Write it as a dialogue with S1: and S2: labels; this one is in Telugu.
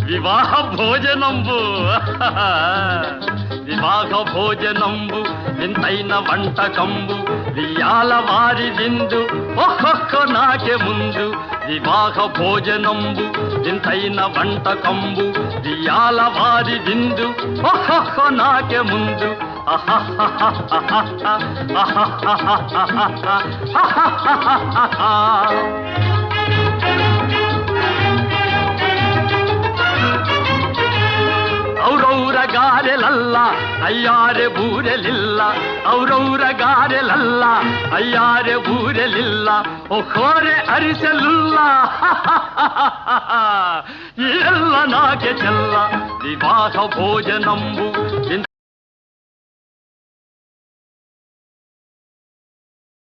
S1: వివాహ భోజనంబు వివాహ భోజనంబు వింతైన వంటకంబు వియాల వారి విందు ఒక్కొక్క నాకే ముందు వివాహ భోజనంబు వింతైన వంటకంబు వియాల వారి విందు ఒక్కొక్క నాకే ముందు ಔರೌರ ಗಾರೆಲಲ್ಲ ಅಯ್ಯಾರೆ ಬೂರೆಲಿಲ್ಲ ಔರೌರ ಗಾರೆಲಲ್ಲ ಅಯ್ಯಾರೆ ಬೂರೆಲಿಲ್ಲ ಒಖೋರೆ ಅರಿಸಲಿಲ್ಲ ಎಲ್ಲ ನಾಕೆ ಚೆಲ್ಲ ವಿವಾಹ ಭೋಜನಂಬು